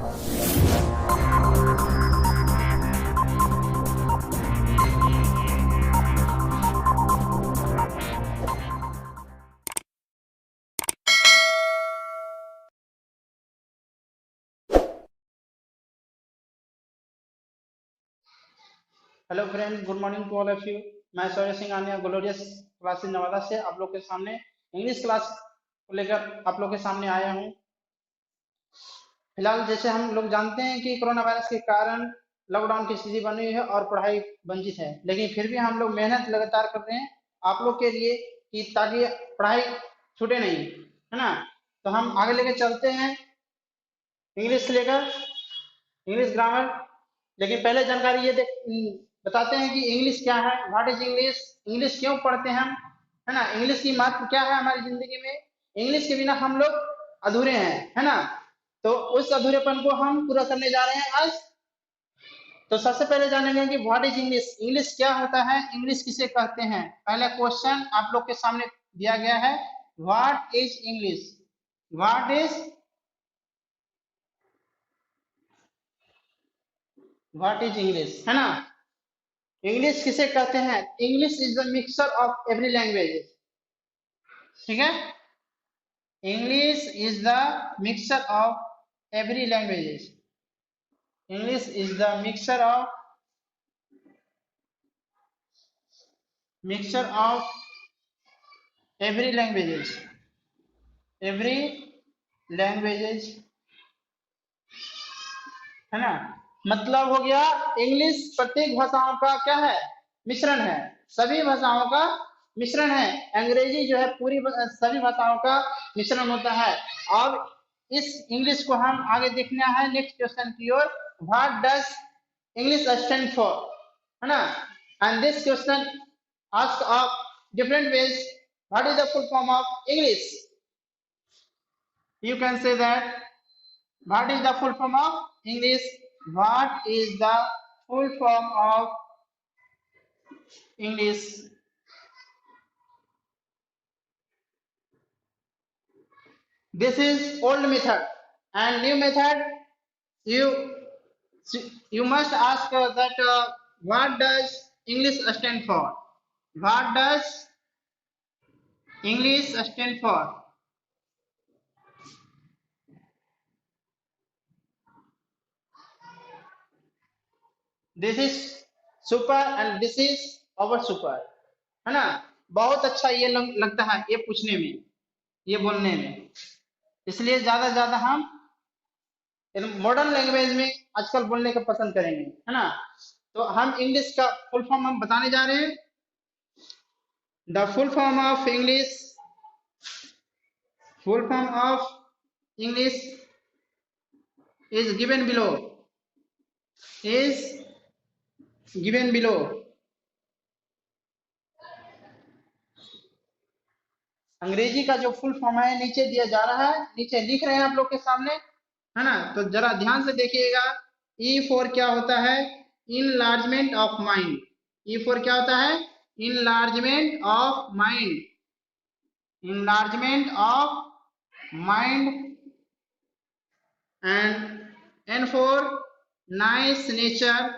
Hello friends, good morning to all of you. मैं सौर्य सिंह आनिया glorious classes Nawada से आप लोग के सामने इंग्लिश क्लास को लेकर आप लोग के सामने आया हूँ। फिलहाल जैसे हम लोग जानते हैं कि कोरोना वायरस के कारण लॉकडाउन की स्थिति बनी हुई है और पढ़ाई वंचित है, लेकिन फिर भी हम लोग मेहनत लगातार कर रहे हैं आप लोग के लिए कि ताकि पढ़ाई छूटे नहीं, है ना। तो हम आगे लेके चलते हैं इंग्लिश लेकर, इंग्लिश ग्रामर। लेकिन पहले जानकारी ये बताते हैं कि इंग्लिश क्या है, व्हाट इज इंग्लिश, इंग्लिश क्यों पढ़ते हैं हम, है ना। इंग्लिश की महत्व क्या है हमारी जिंदगी में, इंग्लिश के बिना हम लोग अधूरे हैं, है ना। तो उस अधूरेपन को हम पूरा करने जा रहे हैं आज। तो सबसे पहले जानेंगे कि व्हाट इज इंग्लिश, इंग्लिश क्या होता है, इंग्लिश किसे कहते हैं। पहला क्वेश्चन आप लोग के सामने दिया गया है, what is English, what is, what is English, है ना। इंग्लिश किसे कहते हैं, English is the mixture of every language, ठीक है। English is the mixture of every languages, English is the mixture of every languages, every languages, है ना। मतलब हो गया इंग्लिश प्रत्येक भाषाओं का क्या है, मिश्रण है, सभी भाषाओं का मिश्रण है। अंग्रेजी जो है पूरी सभी भाषाओं का मिश्रण होता है। अब इस इंग्लिश को हम आगे देखना है नेक्स्ट क्वेश्चन की ओर, what does English stand for, है ना। And this question ask of different ways, what is the full form of English, you can say that what is the full form of English, what is the full form of English. This is old method and new method. You you must ask that what does English stand for? What does English stand for? This is super and this is over super, है ना। बहुत अच्छा ये लगता है ये पूछने में, ये बोलने में, इसलिए ज्यादा से ज्यादा हम मॉडर्न लैंग्वेज में आजकल बोलने का पसंद करेंगे, है ना। तो हम इंग्लिश का फुल फॉर्म हम बताने जा रहे हैं। The full form of English, full form of English is given below, is given below. अंग्रेजी का जो फुल फॉर्म है नीचे दिया जा रहा है, नीचे लिख रहे हैं आप लोग के सामने, है ना। तो जरा ध्यान से देखिएगा। ई फॉर क्या होता है, enlargement of mind, E for क्या होता है, enlargement of mind, enlargement of mind, and N for nice nature,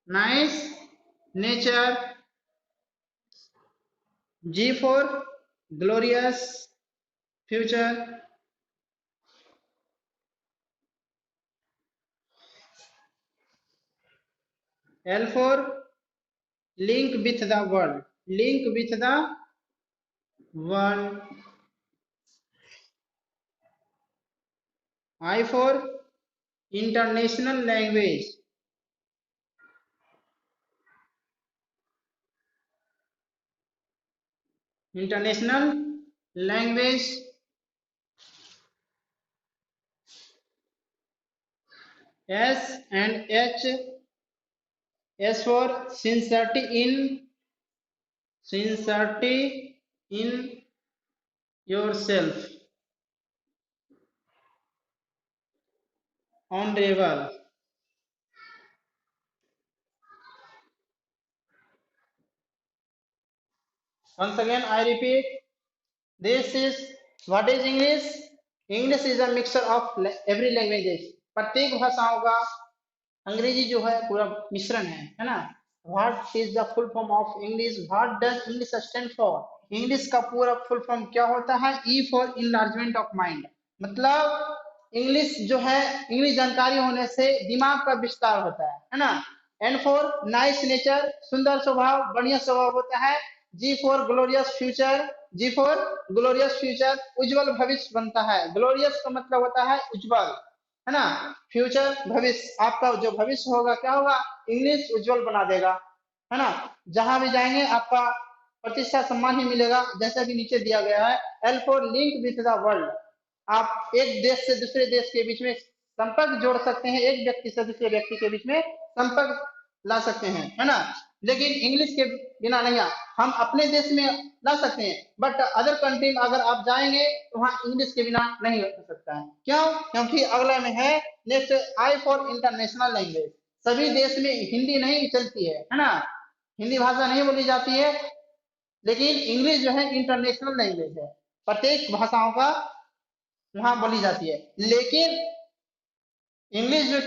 nice nature, G for glorious future, L for link with the world, link with the world, I for international language, international language, S and H, S for sincerity in yourself, honorable. Once again, I repeat, this is what is English. English is a mixture of every languages. प्रत्येक भाषाओं का अंग्रेजी जो है पूरा मिश्रण है ना। What is the full form of English, what does English stand for. English का पूरा फुल फॉर्म क्या होता है, E for enlargement of mind. मतलब इंग्लिश जो है, इंग्लिश जानकारी होने से दिमाग का विस्तार होता है ना। एन फॉर नाइस नेचर, सुंदर स्वभाव, बढ़िया स्वभाव होता है। G for glorious future, G for glorious future, उज्जवल भविष्य बनता है। ग्लोरियस का मतलब होता है उज्जवल, है ना। फ्यूचर भविष्य, आपका जो भविष्य होगा क्या होगा, इंग्लिश उज्जवल बना देगा, है ना। जहां भी जाएंगे आपका प्रतिष्ठा सम्मान ही मिलेगा, जैसा कि नीचे दिया गया है। L for link with the world, आप एक देश से दूसरे देश के बीच में संपर्क जोड़ सकते हैं, एक व्यक्ति से दूसरे व्यक्ति के बीच में संपर्क ला सकते हैं, है ना। लेकिन इंग्लिश के बिना नहीं, हम अपने देश में ला सकते हैं, बट अदर कंट्री में अगर आप जाएंगे तो वहाँ इंग्लिश के बिना नहीं हो सकता है। क्यों? क्योंकि अगला में है next, I for international language. सभी देश में हिंदी नहीं चलती है ना, हिंदी भाषा नहीं बोली जाती है, लेकिन इंग्लिश जो है इंटरनेशनल लैंग्वेज है, प्रत्येक भाषाओं का वहां बोली जाती है। लेकिन इंग्लिश जो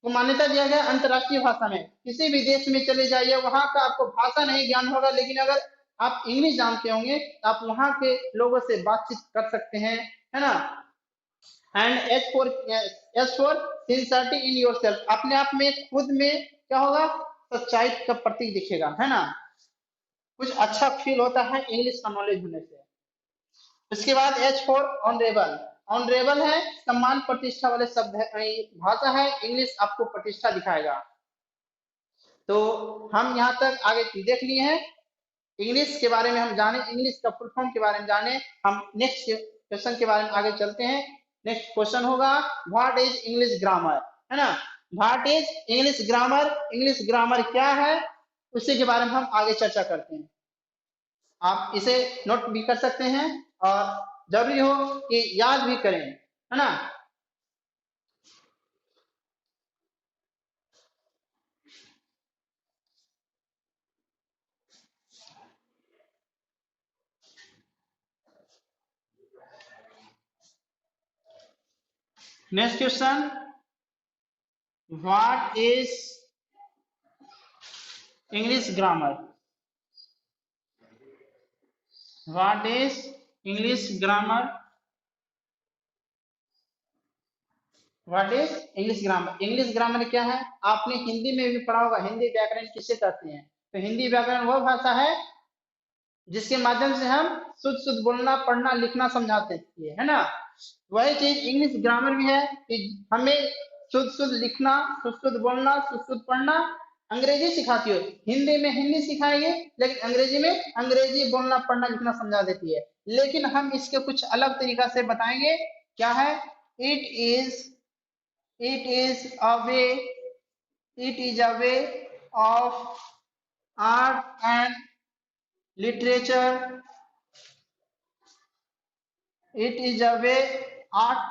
को मान्यता दिया गया अंतर्राष्ट्रीय भाषा में, किसी भी देश में चले जाइए वहां का आपको भाषा नहीं ज्ञान होगा, लेकिन अगर आप इंग्लिश जानते होंगे तो आप वहां के लोगों से बातचीत कर सकते हैं, है ना। And as for sincerity in yourself, अपने आप में खुद में क्या होगा, सच्चाई का प्रतीक दिखेगा, है ना। कुछ अच्छा फील होता है इंग्लिश का नॉलेज होने से। उसके बाद एच फॉर ऑनरेबल, ऑनरेबल है सम्मान प्रतिष्ठा वाले शब्द है, भाषा है, इंग्लिश आपको प्रतिष्ठा दिखाएगा। तो हम यहाँ तक आगे देख लिए हैं, इंग्लिश के बारे में हम जाने, इंग्लिश का फुल फॉर्म के बारे में जाने। हम नेक्स्ट क्वेश्चन के बारे में आगे चलते हैं। नेक्स्ट क्वेश्चन होगा व्हाट इज इंग्लिश ग्रामर, है ना। What is English grammar, English grammar क्या है, उसी के बारे में हम आगे चर्चा करते हैं। आप इसे नोट भी कर सकते हैं और जरूरी हो कि याद भी करें, है ना। Next question, what is English grammar, what is English grammar, what is English grammar. English grammar क्या है, आपने हिंदी में भी पढ़ा होगा, हिंदी व्याकरण किसे कहते हैं। तो हिंदी व्याकरण वह भाषा है जिसके माध्यम से हम शुद्ध शुद्ध बोलना, पढ़ना, लिखना समझाते हैं, है ना। वही चीज इंग्लिश ग्रामर भी है कि हमें शुद्ध शुद्ध लिखना, शुद्ध शुद्ध बोलना, शुद्ध शुद्ध पढ़ना। अंग्रेजी सिखाती हो, हिंदी में हिंदी सिखाएंगे, लेकिन अंग्रेजी में अंग्रेजी बोलना, पढ़ना, लिखना समझा देती है। लेकिन हम इसके कुछ अलग तरीका से बताएंगे। क्या है, it is it is a way, it is a way of art and literature, it is a way art,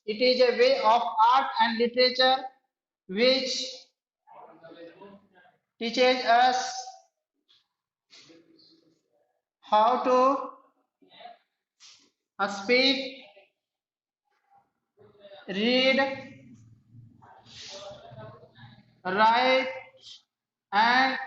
it is a way of art and literature which teaches us how to speak, read, write and